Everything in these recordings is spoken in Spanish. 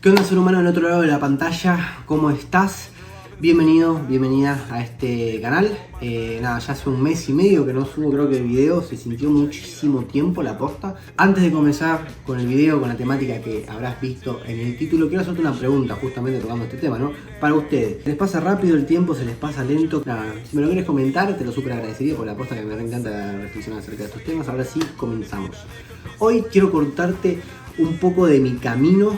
¿Qué onda, ser humano del otro lado de la pantalla? ¿Cómo estás? Bienvenido, bienvenida a este canal. Ya hace un mes y medio que no subo creo que video, se sintió muchísimo tiempo la posta. Antes de comenzar con el video, con la temática que habrás visto en el título, quiero hacerte una pregunta justamente tocando este tema, ¿no? Para ustedes, ¿se les pasa rápido el tiempo? ¿Se les pasa lento? Nada, si me lo quieres comentar, te lo súper agradecería por la posta que me encanta reflexionar acerca de estos temas. Ahora sí, comenzamos. Hoy quiero contarte un poco de mi camino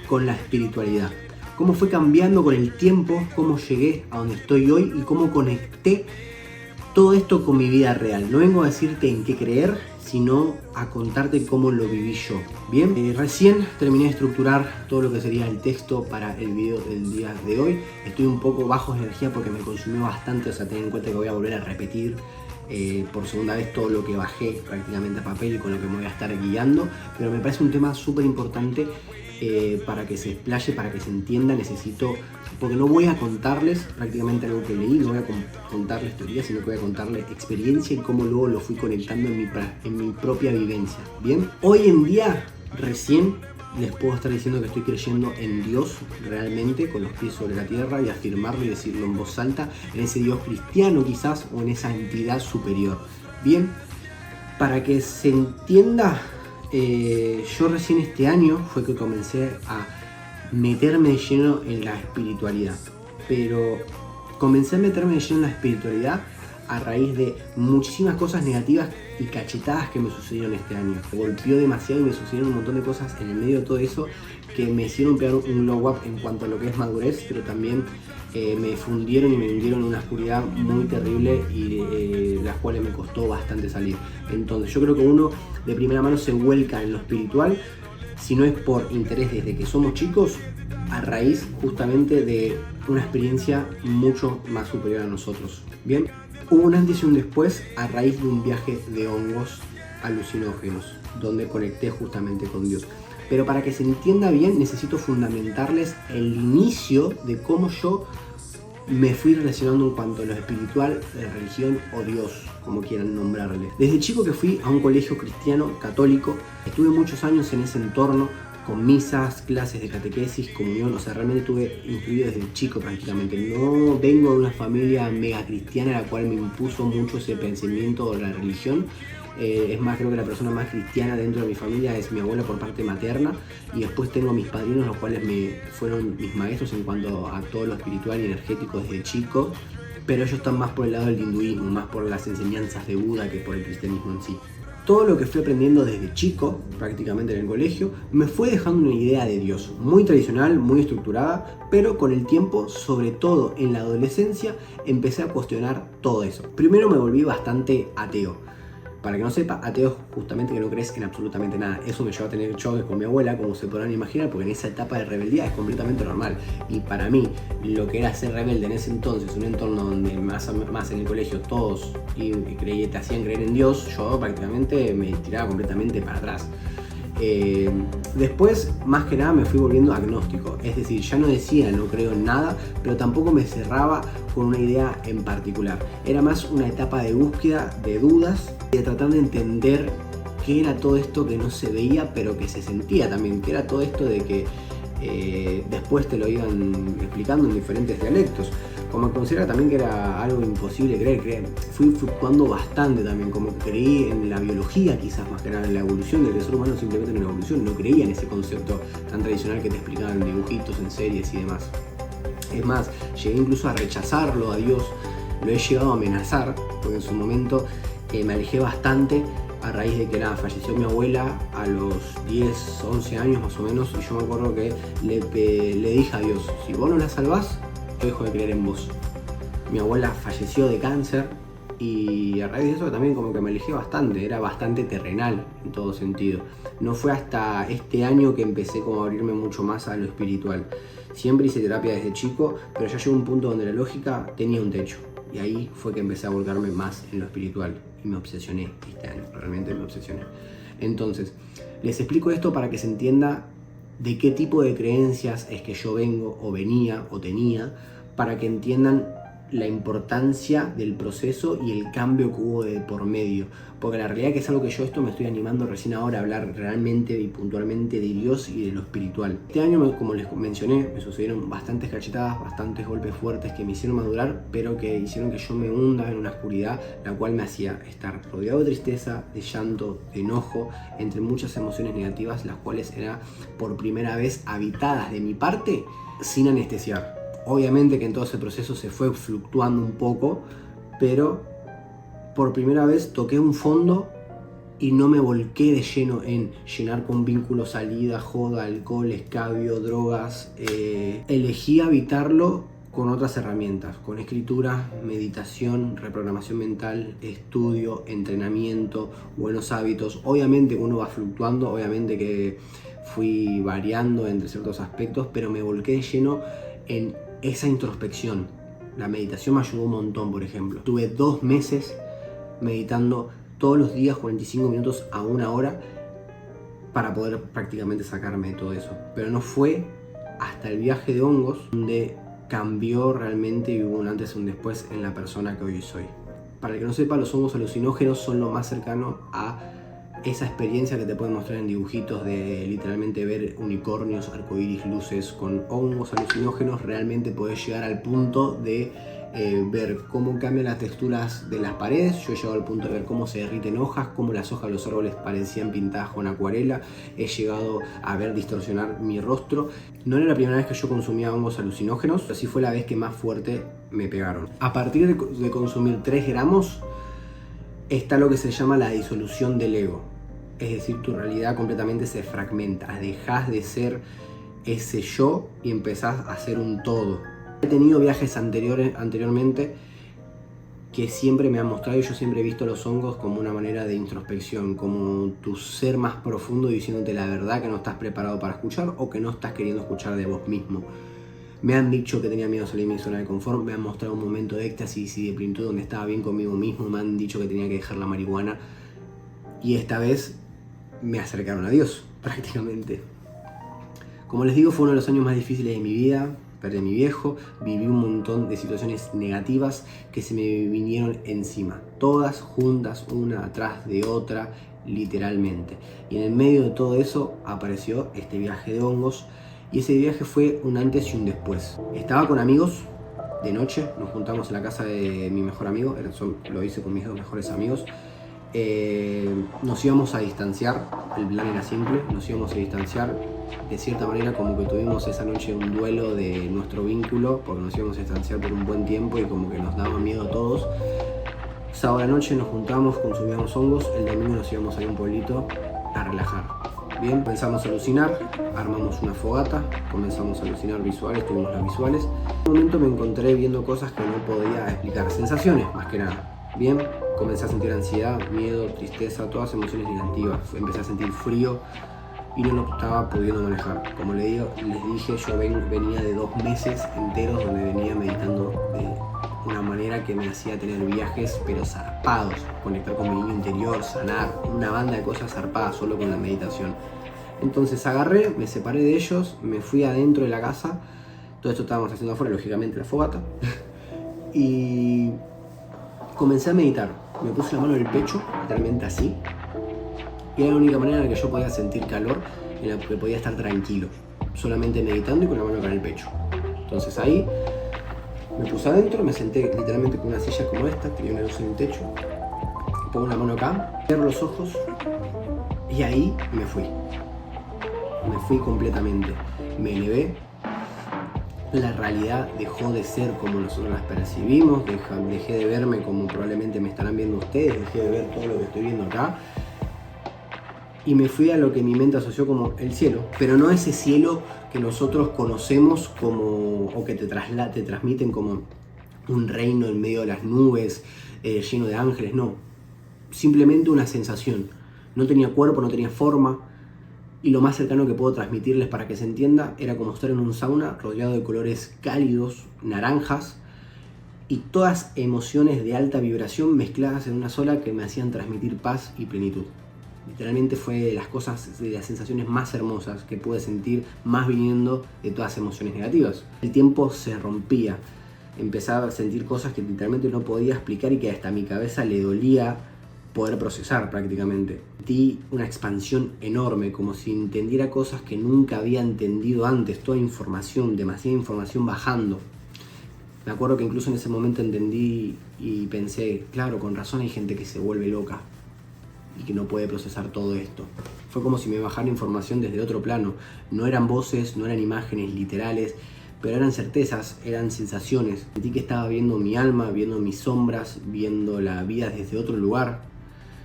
con la espiritualidad. Cómo fue cambiando con el tiempo, cómo llegué a donde estoy hoy y cómo conecté todo esto con mi vida real. No vengo a decirte en qué creer, sino a contarte cómo lo viví yo. Bien, recién terminé de estructurar todo lo que sería el texto para el video del día de hoy. Estoy un poco bajo de energía porque me consumió bastante, o sea, ten en cuenta que voy a volver a repetir por segunda vez todo lo que bajé prácticamente a papel y con lo que me voy a estar guiando, pero me parece un tema súper importante para que se explaye, para que se entienda. Necesito, porque no voy a contarles prácticamente algo que leí, no voy a contarles teoría, sino que voy a contarles experiencia y cómo luego lo fui conectando en mi propia vivencia. Bien, hoy en día recién les puedo estar diciendo que estoy creyendo en Dios realmente, con los pies sobre la tierra, y afirmarlo y decirlo en voz alta, en ese Dios cristiano quizás, o en esa entidad superior. Bien, para que se entienda, yo recién este año fue que comencé a meterme de lleno en la espiritualidad, pero comencé a meterme de lleno en la espiritualidad a raíz de muchísimas cosas negativas y cachetadas que me sucedieron este año. Me golpeó demasiado y me sucedieron un montón de cosas en el medio de todo eso que me hicieron pegar un glow up en cuanto a lo que es madurez, pero también me fundieron y me hundieron en una oscuridad muy terrible y las cuales me costó bastante salir. Entonces yo creo que uno de primera mano se vuelca en lo espiritual, si no es por interés desde que somos chicos, a raíz justamente de una experiencia mucho más superior a nosotros. Bien, hubo un antes y un después a raíz de un viaje de hongos alucinógenos, donde conecté justamente con Dios. Pero para que se entienda bien, necesito fundamentarles el inicio de cómo yo me fui relacionando en cuanto a lo espiritual, la religión o Dios, como quieran nombrarle. Desde chico que fui a un colegio cristiano católico, estuve muchos años en ese entorno, con misas, clases de catequesis, comunión, o sea, realmente estuve incluido desde chico prácticamente. No vengo de una familia mega cristiana, la cual me impuso mucho ese pensamiento de la religión. Es más, creo que la persona más cristiana dentro de mi familia es mi abuela por parte materna, y después tengo a mis padrinos, los cuales fueron mis maestros en cuanto a todo lo espiritual y energético desde chico, pero ellos están más por el lado del hinduismo, más por las enseñanzas de Buda que por el cristianismo en sí. Todo lo que fui aprendiendo desde chico, prácticamente en el colegio, me fue dejando una idea de Dios, muy tradicional, muy estructurada, pero con el tiempo, sobre todo en la adolescencia, empecé a cuestionar todo eso. Primero me volví bastante ateo. Para que no sepa, ateo es justamente que no crees en absolutamente nada. Eso me llevó a tener choques con mi abuela, como se podrán imaginar, porque en esa etapa de rebeldía es completamente normal. Y para mí, lo que era ser rebelde en ese entonces, un entorno donde más en el colegio todos te hacían creer en Dios, yo prácticamente me tiraba completamente para atrás. Después, más que nada, me fui volviendo agnóstico, es decir, ya no decía no creo en nada, pero tampoco me cerraba con una idea en particular. Era más una etapa de búsqueda, de dudas, de tratar de entender qué era todo esto que no se veía, pero que se sentía también, qué era todo esto de que después te lo iban explicando en diferentes dialectos. Como considera también que era algo imposible creer, fui fluctuando bastante también, como que creí en la biología, quizás más que nada en la evolución, del ser humano simplemente en la evolución, no creía en ese concepto tan tradicional que te explicaban en dibujitos, en series y demás. Es más, llegué incluso a rechazarlo a Dios, lo he llegado a amenazar, porque en su momento me alejé bastante a raíz de que falleció mi abuela a los 10, 11 años más o menos, y yo me acuerdo que le dije a Dios, si vos no la salvás, yo dejo de creer en vos. Mi abuela falleció de cáncer y a raíz de eso también como que me alejé bastante, era bastante terrenal en todo sentido. No fue hasta este año que empecé como a abrirme mucho más a lo espiritual. Siempre hice terapia desde chico, pero ya llegó un punto donde la lógica tenía un techo. Y ahí fue que empecé a volcarme más en lo espiritual y me obsesioné este año, realmente me obsesioné. Entonces, les explico esto para que se entienda de qué tipo de creencias es que yo vengo o venía o tenía, para que entiendan la importancia del proceso y el cambio que hubo de por medio. Porque la realidad que es algo que yo esto me estoy animando recién ahora a hablar realmente y puntualmente de Dios y de lo espiritual. Este año, como les mencioné, me sucedieron bastantes cachetadas, bastantes golpes fuertes que me hicieron madurar, pero que hicieron que yo me hunda en una oscuridad, la cual me hacía estar rodeado de tristeza, de llanto, de enojo, entre muchas emociones negativas, las cuales eran por primera vez habitadas de mi parte sin anestesiar. Obviamente que en todo ese proceso se fue fluctuando un poco, pero por primera vez toqué un fondo y no me volqué de lleno en llenar con vínculos, salida, joda, alcohol, escabio, drogas. Elegí habitarlo con otras herramientas, con escritura, meditación, reprogramación mental, estudio, entrenamiento, buenos hábitos. Obviamente uno va fluctuando, obviamente que fui variando entre ciertos aspectos, pero me volqué de lleno en esa introspección. La meditación me ayudó un montón, por ejemplo. Tuve 2 meses meditando todos los días 45 minutos a 1 hora para poder prácticamente sacarme de todo eso. Pero no fue hasta el viaje de hongos donde cambió realmente y hubo un antes y un después en la persona que hoy soy. Para el que no sepa, los hongos alucinógenos son lo más cercano a esa experiencia que te pueden mostrar en dibujitos de literalmente ver unicornios, arcoíris, luces. Con hongos alucinógenos realmente podés llegar al punto de ver cómo cambian las texturas de las paredes. Yo he llegado al punto de ver cómo se derriten hojas, cómo las hojas de los árboles parecían pintadas con acuarela. He llegado a ver distorsionar mi rostro. No era la primera vez que yo consumía hongos alucinógenos, pero sí fue la vez que más fuerte me pegaron. A partir de consumir 3 gramos está lo que se llama la disolución del ego. Es decir, tu realidad completamente se fragmenta, dejas de ser ese yo y empezás a ser un todo. He tenido viajes anteriormente que siempre me han mostrado, y yo siempre he visto los hongos como una manera de introspección, como tu ser más profundo diciéndote la verdad que no estás preparado para escuchar o que no estás queriendo escuchar de vos mismo. Me han dicho que tenía miedo a salir de mi zona de confort, me han mostrado un momento de éxtasis y de plenitud donde estaba bien conmigo mismo, me han dicho que tenía que dejar la marihuana y esta vez me acercaron a Dios, prácticamente. Como les digo, fue uno de los años más difíciles de mi vida. Perdí a mi viejo, viví un montón de situaciones negativas que se me vinieron encima, todas juntas, una atrás de otra, literalmente. Y en el medio de todo eso apareció este viaje de hongos, y ese viaje fue un antes y un después. Estaba con amigos de noche, nos juntamos en la casa de mi mejor amigo, lo hice con mis 2 mejores amigos. Nos íbamos a distanciar, el plan era simple, nos íbamos a distanciar de cierta manera, como que tuvimos esa noche un duelo de nuestro vínculo, porque nos íbamos a distanciar por un buen tiempo y como que nos daba miedo a todos. Sábado a la noche nos juntamos, consumíamos hongos, el domingo nos íbamos a ir a un pueblito a relajar. Bien, comenzamos a alucinar, armamos una fogata, comenzamos a alucinar visuales, tuvimos las visuales. En un momento me encontré viendo cosas que no podía explicar, sensaciones más que nada. Bien, comencé a sentir ansiedad, miedo, tristeza, todas emociones negativas. Empecé a sentir frío y no lo estaba pudiendo manejar. Como les dije, yo venía de 2 meses enteros donde venía meditando de una manera que me hacía tener viajes pero zarpados, conectar con mi niño interior, sanar, una banda de cosas zarpadas solo con la meditación. Entonces agarré, me separé de ellos, me fui adentro de la casa. Todo esto estábamos haciendo afuera, lógicamente la fogata. Y comencé a meditar. Me puse la mano en el pecho, literalmente así. Y era la única manera en la que yo podía sentir calor, en la que podía estar tranquilo, solamente meditando y con la mano acá en el pecho. Entonces ahí me puse adentro, me senté literalmente con una silla como esta, tenía una luz en el techo, pongo la mano acá, cierro los ojos y ahí me fui. Me fui completamente. Me elevé. La realidad dejó de ser como nosotros las percibimos, dejé de verme como probablemente me estarán viendo ustedes, dejé de ver todo lo que estoy viendo acá y me fui a lo que mi mente asoció como el cielo, pero no ese cielo que nosotros conocemos como, o que te transmiten como un reino en medio de las nubes, lleno de ángeles, no, simplemente una sensación. No tenía cuerpo, no tenía forma. Y lo más cercano que puedo transmitirles para que se entienda era como estar en un sauna rodeado de colores cálidos, naranjas, y todas emociones de alta vibración mezcladas en una sola que me hacían transmitir paz y plenitud. Literalmente fue de las sensaciones más hermosas que pude sentir, más viniendo de todas las emociones negativas. El tiempo se rompía, empezaba a sentir cosas que literalmente no podía explicar y que hasta a mi cabeza le dolía poder procesar prácticamente. Sentí una expansión enorme, como si entendiera cosas que nunca había entendido antes, toda información, demasiada información bajando. Me acuerdo que incluso en ese momento entendí y pensé, claro, con razón hay gente que se vuelve loca y que no puede procesar todo esto. Fue como si me bajara información desde otro plano. No eran voces, no eran imágenes literales, pero eran certezas, eran sensaciones. Sentí que estaba viendo mi alma, viendo mis sombras, viendo la vida desde otro lugar.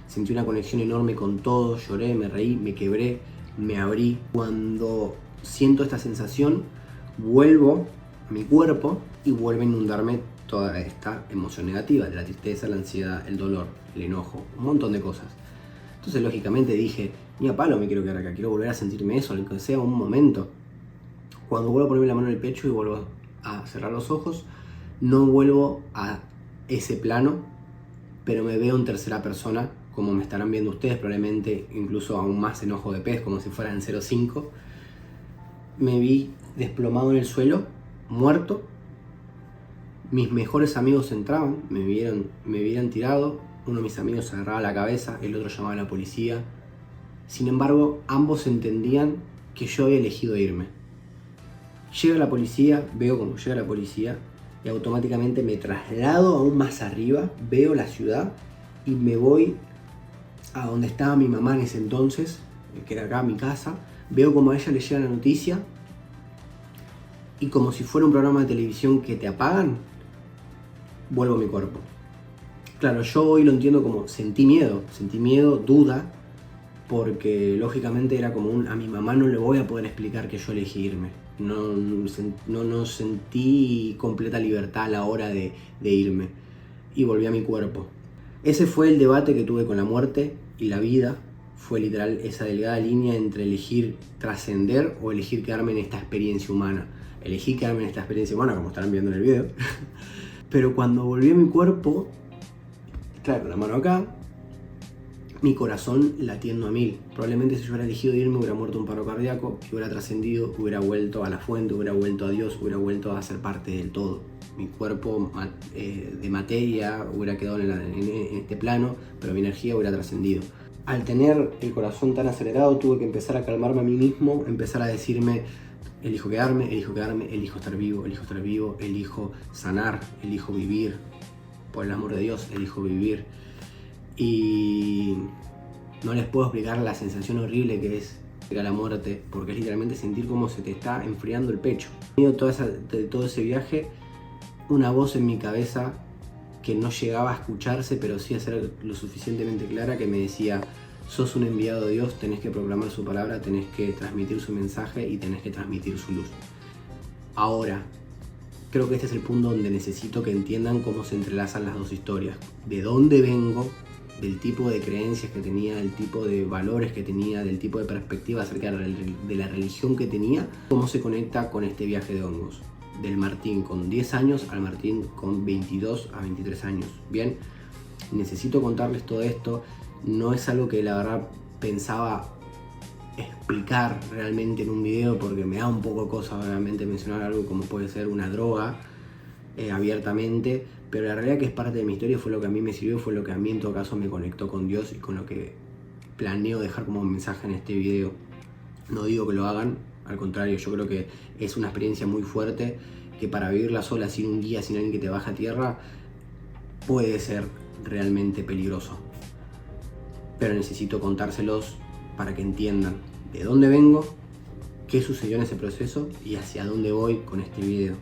Sentí una conexión enorme con todo, lloré, me reí, me quebré, me abrí. Cuando siento esta sensación, vuelvo a mi cuerpo y vuelve a inundarme toda esta emoción negativa, de la tristeza, la ansiedad, el dolor, el enojo, un montón de cosas. Entonces lógicamente dije, ni a palo me quiero quedar acá, quiero volver a sentirme eso, aunque sea un momento. Cuando vuelvo a ponerme la mano en el pecho y vuelvo a cerrar los ojos, no vuelvo a ese plano, pero me veo en tercera persona, como me estarán viendo ustedes, probablemente incluso aún más en ojo de pez, como si fuera en 0.5. Me vi desplomado en el suelo, muerto. Mis mejores amigos entraban, me vieron tirado. Uno de mis amigos se agarraba la cabeza, el otro llamaba a la policía. Sin embargo, ambos entendían que yo había elegido irme. Llega la policía, veo cómo llega la policía y automáticamente me traslado aún más arriba, veo la ciudad y me voy a donde estaba mi mamá en ese entonces, que era acá mi casa. Veo como a ella le llega la noticia y como si fuera un programa de televisión que te apagan, vuelvo a mi cuerpo. Claro, yo hoy lo entiendo como sentí miedo, duda, porque lógicamente era como a mi mamá no le voy a poder explicar que yo elegí irme. No sentí completa libertad a la hora de irme y volví a mi cuerpo. Ese fue el debate que tuve con la muerte y la vida. Fue literal esa delgada línea entre elegir trascender o elegir quedarme en esta experiencia humana. Elegí quedarme en esta experiencia humana, como estarán viendo en el video. Pero cuando volví a mi cuerpo, claro, la mano acá, mi corazón latiendo a 1000. Probablemente si yo hubiera elegido irme hubiera muerto un paro cardíaco, que hubiera trascendido, hubiera vuelto a la fuente, hubiera vuelto a Dios, hubiera vuelto a ser parte del todo. Mi cuerpo de materia hubiera quedado en este plano, pero mi energía hubiera trascendido. Al tener el corazón tan acelerado tuve que empezar a calmarme a mí mismo, empezar a decirme, elijo quedarme, elijo estar vivo, elijo sanar, elijo vivir. Por el amor de Dios, elijo vivir. Y no les puedo explicar la sensación horrible que es llegar a la muerte, porque es literalmente sentir cómo se te está enfriando el pecho. He tenido todo ese viaje, una voz en mi cabeza que no llegaba a escucharse, pero sí a ser lo suficientemente clara, que me decía, sos un enviado de Dios, tenés que proclamar su palabra, tenés que transmitir su mensaje y tenés que transmitir su luz. Ahora, creo que este es el punto donde necesito que entiendan cómo se entrelazan las dos historias. De dónde vengo, del tipo de creencias que tenía, del tipo de valores que tenía, del tipo de perspectiva acerca de la religión que tenía, cómo se conecta con este viaje de hongos. Del Martín con 10 años al Martín con 22 a 23 años. Bien, necesito contarles todo esto. No es algo que la verdad pensaba explicar realmente en un video, porque me da un poco de cosa obviamente mencionar algo como puede ser una droga abiertamente, pero la realidad que es parte de mi historia, fue lo que a mí me sirvió, fue lo que a mí en todo caso me conectó con Dios y con lo que planeo dejar como mensaje en este video. No digo que lo hagan, al contrario, yo creo que es una experiencia muy fuerte que para vivirla sola, sin un guía, sin alguien que te baje a tierra, puede ser realmente peligroso. Pero necesito contárselos para que entiendan de dónde vengo, qué sucedió en ese proceso y hacia dónde voy con este video.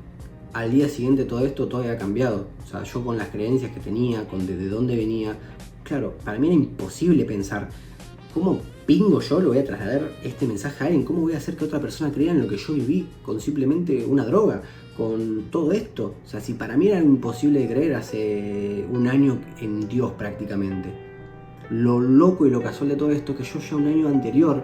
Al día siguiente todo esto todavía ha cambiado. O sea, yo con las creencias que tenía, con desde dónde venía, claro, para mí era imposible pensar, ¿cómo pingo yo le voy a trasladar este mensaje a alguien? ¿Cómo voy a hacer que otra persona crea en lo que yo viví con simplemente una droga? Con todo esto. O sea, si para mí era imposible de creer hace un año en Dios prácticamente. Lo loco y lo casual de todo esto es que yo ya un año anterior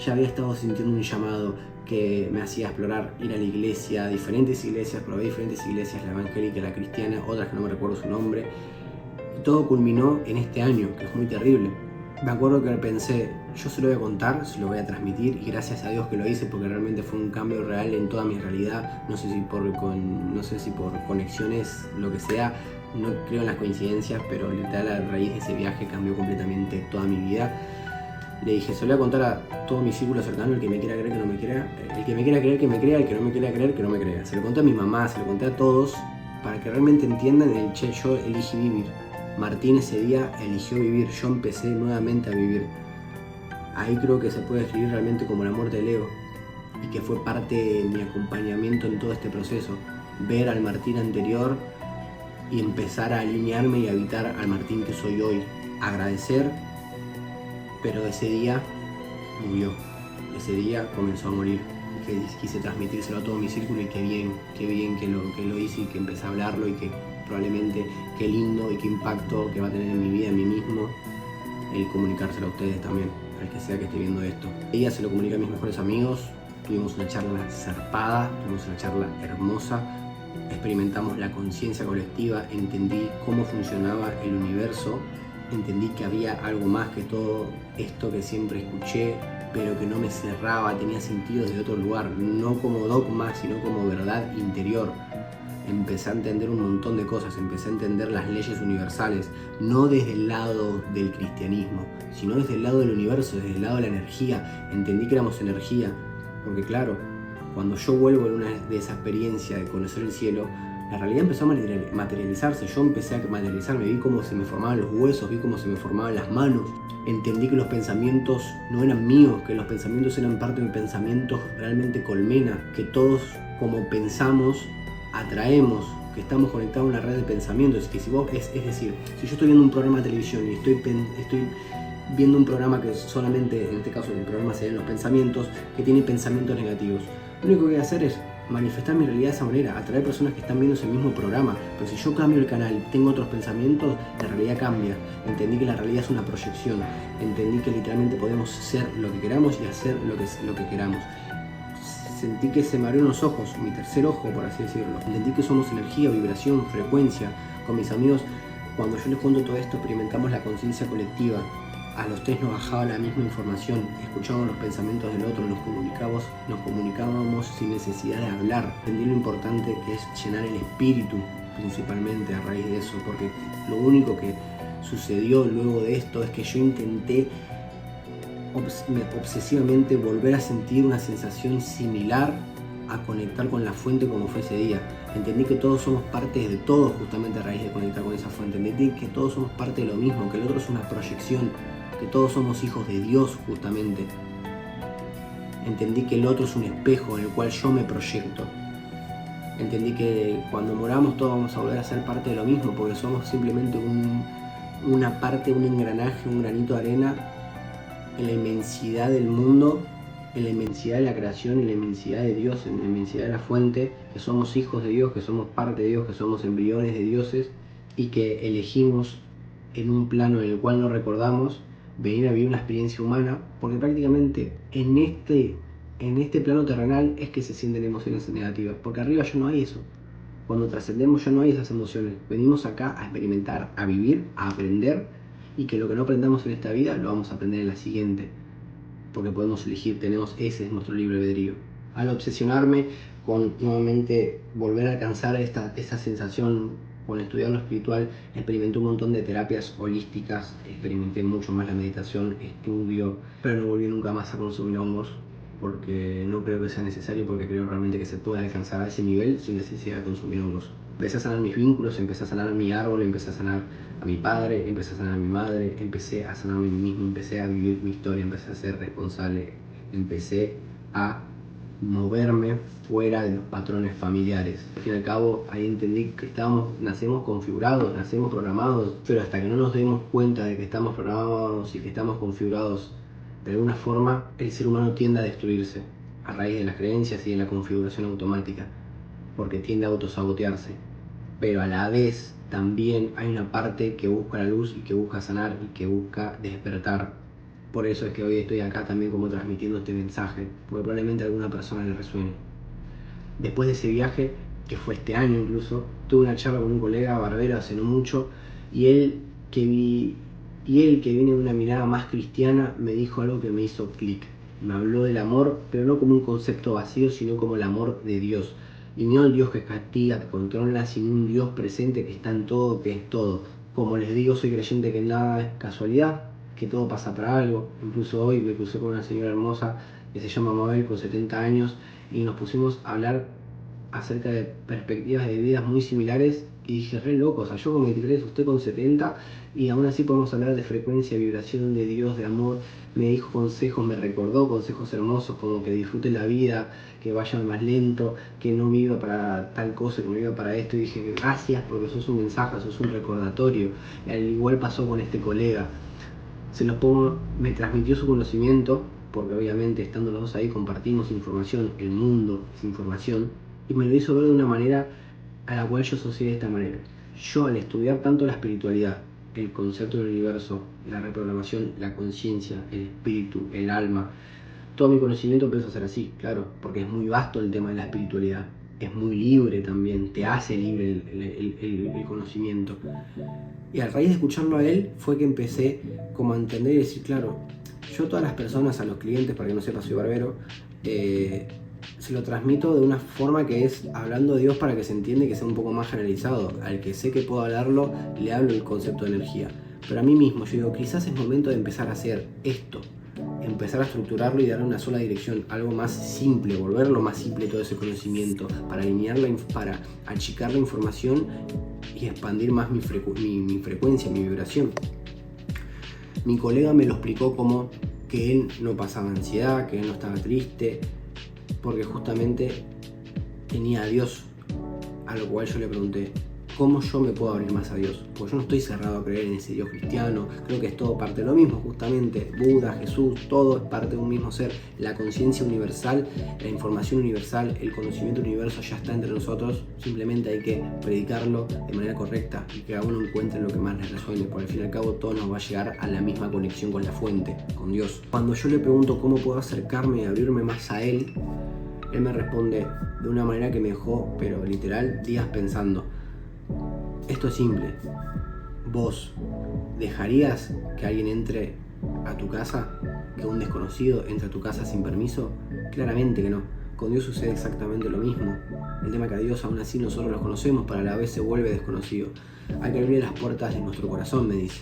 ya había estado sintiendo un llamado que me hacía explorar, ir a la iglesia, diferentes iglesias, probé diferentes iglesias, la evangélica, la cristiana, otras que no me recuerdo su nombre. Y todo culminó en este año, que es muy terrible. Me acuerdo que pensé, yo se lo voy a contar, se lo voy a transmitir, y gracias a Dios que lo hice, porque realmente fue un cambio real en toda mi realidad. No sé si por conexiones, lo que sea, no creo en las coincidencias, pero literal a raíz de ese viaje cambió completamente toda mi vida. Le dije, se lo voy a contar a todo mi círculo cercano, el que me quiera creer, que no me crea, el que me quiera creer, que me crea, el que no me quiera creer, que no me crea. Se lo conté a mi mamá, se lo conté a todos, para que realmente entiendan el che, yo elegí vivir. Martín ese día eligió vivir, yo empecé nuevamente a vivir. Ahí creo que se puede escribir realmente como la muerte del ego, y que fue parte de mi acompañamiento en todo este proceso. Ver al Martín anterior y empezar a alinearme y a habitar al Martín que soy hoy. Agradecer, pero ese día murió. Ese día comenzó a morir. Que quise transmitírselo a todo mi círculo, y qué bien que lo hice, y que empecé a hablarlo, y que probablemente qué lindo y qué impacto que va a tener en mi vida, en mí mismo, el comunicárselo a ustedes también, al que sea que esté viendo esto. Ella se lo comunica a mis mejores amigos, tuvimos una charla zarpada, tuvimos una charla hermosa, experimentamos la conciencia colectiva, entendí cómo funcionaba el universo, entendí que había algo más que todo esto que siempre escuché, pero que no me cerraba, tenía sentidos de otro lugar, no como dogma, sino como verdad interior. Empecé a entender un montón de cosas, empecé a entender las leyes universales, no desde el lado del cristianismo, sino desde el lado del universo, desde el lado de la energía. Entendí que éramos energía, porque claro, cuando yo vuelvo en una de esa experiencia de conocer el cielo, la realidad empezó a materializarse. Yo empecé a materializarme, vi cómo se me formaban los huesos, vi cómo se me formaban las manos. Entendí que los pensamientos no eran míos, que los pensamientos eran parte de pensamientos realmente colmena, que todos como pensamos atraemos, que estamos conectados a una red de pensamientos, que si vos, es decir, si yo estoy viendo un programa de televisión y estoy viendo un programa que solamente, en este caso el programa serían los pensamientos, que tiene pensamientos negativos, lo único que voy a hacer es manifestar mi realidad de esa manera, atraer personas que están viendo ese mismo programa. Pero si yo cambio el canal y tengo otros pensamientos, la realidad cambia. Entendí que la realidad es una proyección, entendí que literalmente podemos ser lo que queramos y hacer lo que queramos. Sentí que se me abrieron los ojos, mi tercer ojo, por así decirlo. Entendí que somos energía, vibración, frecuencia. Con mis amigos, cuando yo les cuento todo esto, experimentamos la conciencia colectiva. A los tres nos bajaba la misma información, escuchábamos los pensamientos del otro, nos comunicábamos sin necesidad de hablar. Entendí lo importante que es llenar el espíritu, principalmente a raíz de eso, porque lo único que sucedió luego de esto es que yo intenté obsesivamente volver a sentir una sensación similar a conectar con la fuente como fue ese día. Entendí que todos somos parte de todo justamente a raíz de conectar con esa fuente. Entendí que todos somos parte de lo mismo, que el otro es una proyección, que todos somos hijos de Dios justamente. Entendí que el otro es un espejo en el cual yo me proyecto. Entendí que cuando moramos todos vamos a volver a ser parte de lo mismo, porque somos simplemente una parte, un engranaje, un granito de arena en la inmensidad del mundo, en la inmensidad de la creación, en la inmensidad de Dios, en la inmensidad de la fuente, que somos hijos de Dios, que somos parte de Dios, que somos embriones de dioses, y que elegimos en un plano en el cual no recordamos venir a vivir una experiencia humana, porque prácticamente en este plano terrenal es que se sienten emociones negativas, porque arriba ya no hay eso. Cuando trascendemos ya no hay esas emociones. Venimos acá a experimentar, a vivir, a aprender, y que lo que no aprendamos en esta vida lo vamos a aprender en la siguiente, porque podemos elegir, ese es nuestro libre albedrío. Al obsesionarme con nuevamente volver a alcanzar esta sensación con estudiar lo espiritual, experimenté un montón de terapias holísticas, experimenté mucho más la meditación, estudio, pero no volví nunca más a consumir hongos, porque no creo que sea necesario, porque creo realmente que se puede alcanzar a ese nivel sin necesidad de consumir hongos. Empecé a sanar mis vínculos, empecé a sanar mi árbol, empecé a sanar a mi padre, empecé a sanar a mi madre, empecé a sanarme a mí mismo, empecé a vivir mi historia, empecé a ser responsable, empecé a moverme fuera de los patrones familiares. Al fin y al cabo, ahí entendí que nacemos configurados, nacemos programados, pero hasta que no nos demos cuenta de que estamos programados y que estamos configurados, de alguna forma el ser humano tiende a destruirse a raíz de las creencias y de la configuración automática, porque tiende a autosabotearse. Pero a la vez también hay una parte que busca la luz y que busca sanar y que busca despertar. Por eso es que hoy estoy acá también como transmitiendo este mensaje, porque probablemente a alguna persona le resuene. Después de ese viaje, que fue este año incluso, tuve una charla con un colega barbero hace no mucho, y él Y él, que viene de una mirada más cristiana, me dijo algo que me hizo clic. Me habló del amor, pero no como un concepto vacío, sino como el amor de Dios. Y no el Dios que castiga, que controla, sino un Dios presente que está en todo, que es todo. Como les digo, soy creyente que nada es casualidad, que todo pasa para algo. Incluso hoy me crucé con una señora hermosa que se llama Mabel, con 70 años, y nos pusimos a hablar acerca de perspectivas de vidas muy similares. Y dije, re loco, o sea, yo con 23, usted con 70, y aún así podemos hablar de frecuencia, vibración, de Dios, de amor. Me dijo consejos, me recordó consejos hermosos, como que disfrute la vida, que vaya más lento, que no viva para tal cosa, que no viva para esto. Y dije, gracias, porque sos un mensaje, sos un recordatorio. Y al igual pasó con este colega. Se los pongo, me transmitió su conocimiento, porque obviamente estando los dos ahí compartimos información, el mundo es información, y me lo hizo ver de una manera a la cual yo asocié de esta manera. Yo, al estudiar tanto la espiritualidad, el concepto del universo, la reprogramación, la conciencia, el espíritu, el alma, todo mi conocimiento empezó a ser así, claro, porque es muy vasto el tema de la espiritualidad, es muy libre también, te hace libre el conocimiento. Y a raíz de escucharlo a él fue que empecé como a entender y decir, claro, yo a todas las personas, a los clientes, para que no sepa, soy barbero, se lo transmito de una forma que es hablando de Dios para que se entienda y que sea un poco más generalizado. Al que sé que puedo hablarlo, le hablo el concepto de energía. Pero a mí mismo, yo digo, quizás es momento de empezar a hacer esto, empezar a estructurarlo y darle una sola dirección, algo más simple, volverlo más simple todo ese conocimiento, para alinearla, para achicar la información y expandir más mi frecuencia, mi vibración. Mi colega me lo explicó como que él no pasaba ansiedad, que él no estaba triste, porque justamente tenía a Dios, a lo cual yo le pregunté, ¿cómo yo me puedo abrir más a Dios? Porque yo no estoy cerrado a creer en ese Dios cristiano, creo que es todo parte de lo mismo, justamente Buda, Jesús, todo es parte de un mismo ser. La conciencia universal, la información universal, el conocimiento universal ya está entre nosotros, simplemente hay que predicarlo de manera correcta y que cada uno encuentre lo que más le resuene, porque al fin y al cabo todo nos va a llegar a la misma conexión con la fuente, con Dios. Cuando yo le pregunto cómo puedo acercarme y abrirme más a Él me responde de una manera que me dejó, pero literal, días pensando. Esto es simple. ¿Vos dejarías que alguien entre a tu casa, que un desconocido entre a tu casa sin permiso? Claramente que no. Con Dios sucede exactamente lo mismo. El tema es que a Dios aún así nosotros lo conocemos, pero a la vez se vuelve desconocido. Hay que abrir las puertas de nuestro corazón, me dice.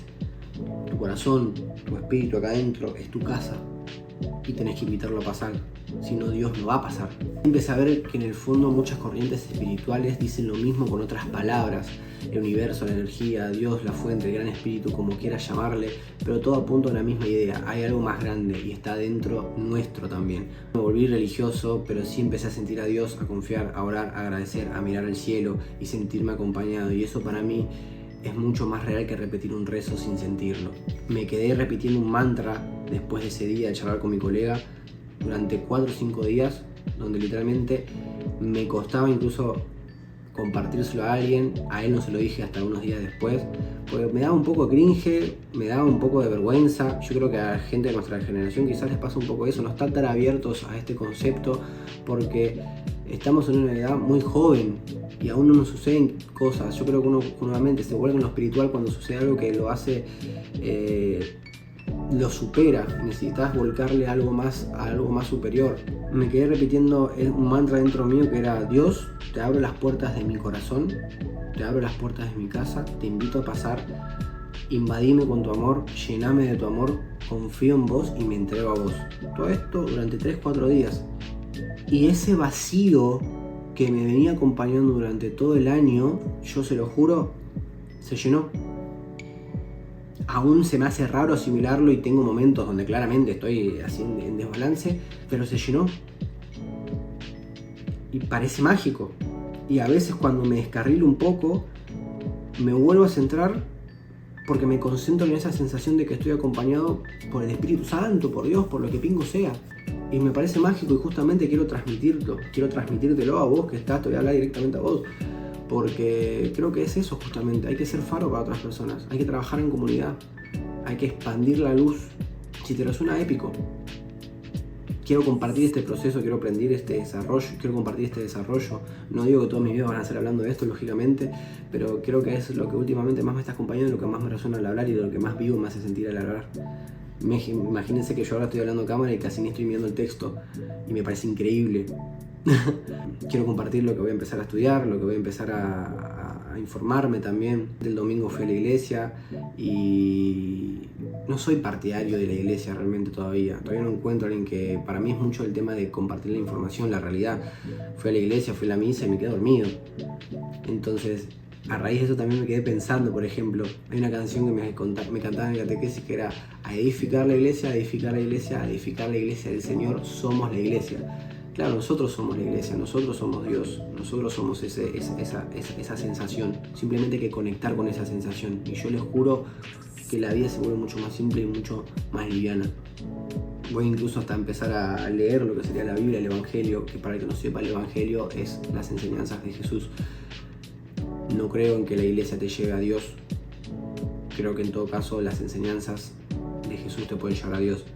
Tu corazón, tu espíritu acá adentro es tu casa y tenés que invitarlo a pasar. Si no, Dios no va a pasar. Empecé a ver que en el fondo muchas corrientes espirituales dicen lo mismo con otras palabras. El universo, la energía, Dios, la fuente, el gran espíritu, como quieras llamarle, pero todo apunta a la misma idea. Hay algo más grande y está dentro nuestro también. Me volví religioso, pero sí empecé a sentir a Dios, a confiar, a orar, a agradecer, a mirar al cielo y sentirme acompañado. Y eso para mí es mucho más real que repetir un rezo sin sentirlo. Me quedé repitiendo un mantra después de ese día de charlar con mi colega durante 4 o 5 días, donde literalmente me costaba incluso compartírselo a alguien. A él no se lo dije hasta unos días después, porque me daba un poco de cringe, me daba un poco de vergüenza. Yo creo que a la gente de nuestra generación quizás les pasa un poco eso, no están tan abiertos a este concepto porque estamos en una edad muy joven y aún no nos suceden cosas. Yo creo que uno nuevamente se vuelve en lo espiritual cuando sucede algo que lo hace, lo supera. Necesitas volcarle a algo más superior. Me quedé repitiendo un mantra dentro mío que era: Dios, te abro las puertas de mi corazón, te abro las puertas de mi casa, te invito a pasar, invadime con tu amor, llename de tu amor, confío en vos y me entrego a vos. Todo esto durante 3-4 días. Y ese vacío que me venía acompañando durante todo el año, yo se lo juro, se llenó. Aún se me hace raro asimilarlo y tengo momentos donde claramente estoy así en desbalance, pero se llenó. Y parece mágico. Y a veces cuando me descarrilo un poco, me vuelvo a centrar porque me concentro en esa sensación de que estoy acompañado por el Espíritu Santo, por Dios, por lo que pingo sea. Y me parece mágico y justamente quiero transmitírtelo a vos que estás, te voy a hablar directamente a vos. Porque creo que es eso justamente, hay que ser faro para otras personas, hay que trabajar en comunidad, hay que expandir la luz. Si te resuena épico, quiero compartir este proceso, quiero aprender este desarrollo, quiero compartir este desarrollo. No digo que todos mis videos van a ser hablando de esto, lógicamente, pero creo que es lo que últimamente más me está acompañando, lo que más me resuena al hablar y lo que más vivo me hace sentir al hablar. Imagínense que yo ahora estoy hablando a cámara y casi ni estoy viendo el texto y me parece increíble. Quiero compartir lo que voy a empezar a estudiar, lo que voy a empezar a informarme también. El domingo fui a la iglesia y no soy partidario de la iglesia realmente todavía no encuentro a alguien que, para mí es mucho el tema de compartir la información, la realidad. Fui a la iglesia, fui a la misa y me quedé dormido. Entonces, a raíz de eso también me quedé pensando, por ejemplo, hay una canción que me cantaba en la catequesis que era: a edificar la iglesia, a edificar la iglesia, a edificar la iglesia del Señor, somos la iglesia. Claro, nosotros somos la iglesia, nosotros somos Dios, nosotros somos esa sensación. Simplemente hay que conectar con esa sensación. Y yo les juro que la vida se vuelve mucho más simple y mucho más liviana. Voy incluso hasta empezar a leer lo que sería la Biblia, el Evangelio, que para el que no sepa, el Evangelio es las enseñanzas de Jesús. No creo en que la iglesia te lleve a Dios. Creo que en todo caso las enseñanzas de Jesús te pueden llevar a Dios.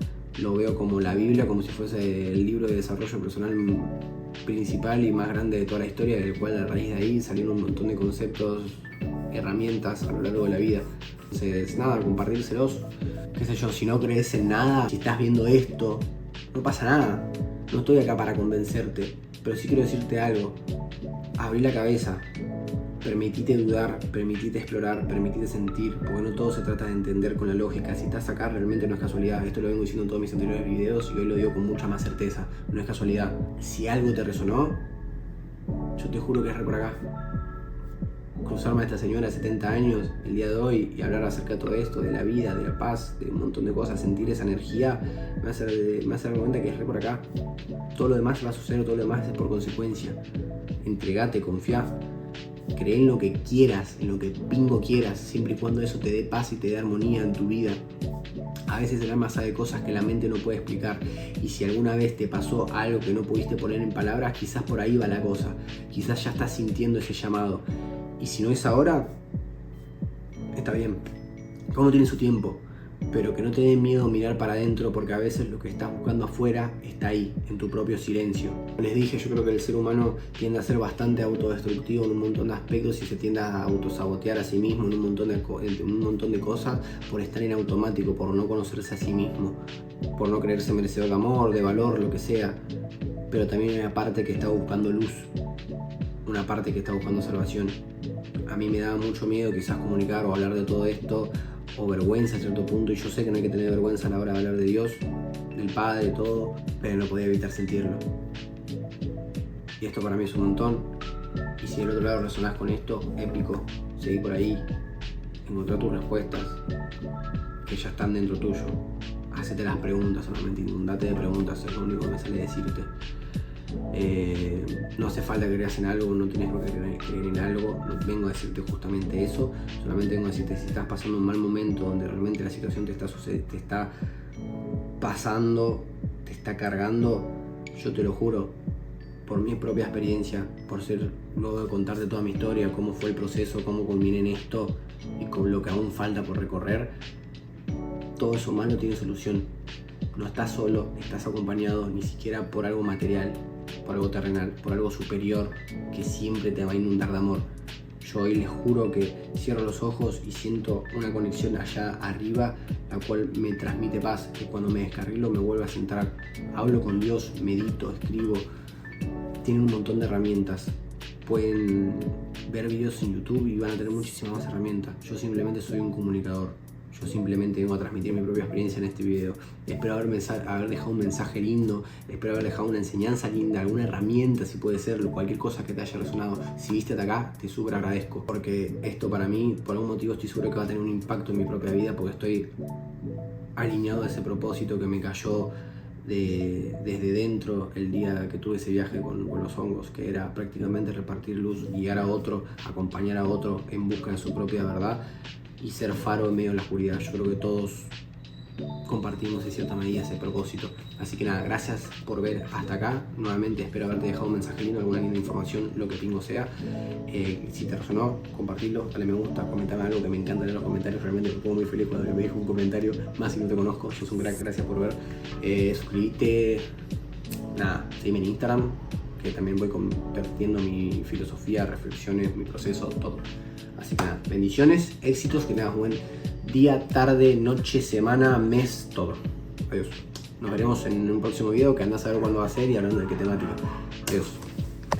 Lo veo como la Biblia, como si fuese el libro de desarrollo personal principal y más grande de toda la historia, del cual a raíz de ahí salieron un montón de conceptos, herramientas a lo largo de la vida. Entonces, nada, compartírselos. Qué sé yo, si no crees en nada, si estás viendo esto, no pasa nada. No estoy acá para convencerte, pero sí quiero decirte algo. Abrí la cabeza. Permitite dudar, permitite explorar, permitite sentir, porque no todo se trata de entender con la lógica. Si estás acá realmente no es casualidad. Esto lo vengo diciendo en todos mis anteriores videos y hoy lo digo con mucha más certeza. No es casualidad. Si algo te resonó, yo te juro que es re por acá. Cruzarme a esta señora de 70 años el día de hoy y hablar acerca de todo esto, de la vida, de la paz, de un montón de cosas, sentir esa energía, me hace dar cuenta que es re por acá. Todo lo demás va a suceder, todo lo demás es por consecuencia. Entregate, confía. Cree en lo que quieras, en lo que pingo quieras, siempre y cuando eso te dé paz y te dé armonía en tu vida. A veces el alma sabe cosas que la mente no puede explicar, y si alguna vez te pasó algo que no pudiste poner en palabras, quizás por ahí va la cosa, quizás ya estás sintiendo ese llamado, y si no es ahora, está bien, cada uno tiene su tiempo, pero que no te dé miedo mirar para adentro, porque a veces lo que estás buscando afuera está ahí, en tu propio silencio. Como les dije, yo creo que el ser humano tiende a ser bastante autodestructivo en un montón de aspectos y se tiende a autosabotear a sí mismo en un montón de cosas por estar en automático, por no conocerse a sí mismo, por no creerse merecedor de amor, de valor, lo que sea. Pero también hay una parte que está buscando luz, una parte que está buscando salvación. A mí me daba mucho miedo quizás comunicar o hablar de todo esto, o vergüenza a cierto punto, y yo sé que no hay que tener vergüenza a la hora de hablar de Dios, del Padre, de todo, pero no podía evitar sentirlo. Y esto para mí es un montón, y si del otro lado resonás con esto, épico, seguí por ahí, encontrá tus respuestas, que ya están dentro tuyo. Hacete las preguntas, solamente inundate de preguntas, es lo único que me sale decirte. No hace falta que creas en algo, no tienes por qué creer en algo, no vengo a decirte justamente eso, solamente vengo a decirte si estás pasando un mal momento donde realmente la situación te está pasando, te está cargando, yo te lo juro, por mi propia experiencia, luego de contarte toda mi historia, cómo fue el proceso, cómo culminé en esto y con lo que aún falta por recorrer, todo eso malo tiene solución. No estás solo, estás acompañado, ni siquiera por algo material, por algo terrenal, por algo superior que siempre te va a inundar de amor. Yo hoy les juro que cierro los ojos y siento una conexión allá arriba, la cual me transmite paz, que cuando me descarrilo me vuelvo a sentar, hablo con Dios, medito, escribo. Tienen un montón de herramientas. Pueden ver videos en YouTube y van a tener muchísimas más herramientas. Yo simplemente soy un comunicador. Yo simplemente vengo a transmitir mi propia experiencia en este video. Espero haber dejado un mensaje lindo, espero haber dejado una enseñanza linda, alguna herramienta si puede ser, cualquier cosa que te haya resonado. Si viste hasta acá, te súper agradezco, porque esto para mí, por algún motivo estoy seguro que va a tener un impacto en mi propia vida, porque estoy alineado a ese propósito que me cayó desde dentro el día que tuve ese viaje con los hongos, que era prácticamente repartir luz, guiar a otro, acompañar a otro en busca de su propia verdad y ser faro en medio de la oscuridad. Yo creo que todos compartimos en cierta medida ese propósito. Así que nada, gracias por ver hasta acá. Nuevamente espero haberte dejado un mensaje lindo, alguna linda información, lo que pingo sea. Si te resonó, compartilo, dale me gusta, comentame algo, que me encanta leer los comentarios. Realmente me pongo muy feliz cuando me dejo un comentario, más si no te conozco. Sos un crack, gracias por ver. Suscríbete, nada, seguime en Instagram, que también voy compartiendo mi filosofía, reflexiones, mi proceso, todo. Así que nada, bendiciones, éxitos, que tengas buen día, tarde, noche, semana, mes, todo. Adiós. Nos veremos en un próximo video que andás a ver cuándo va a ser y hablando de qué temática. Adiós.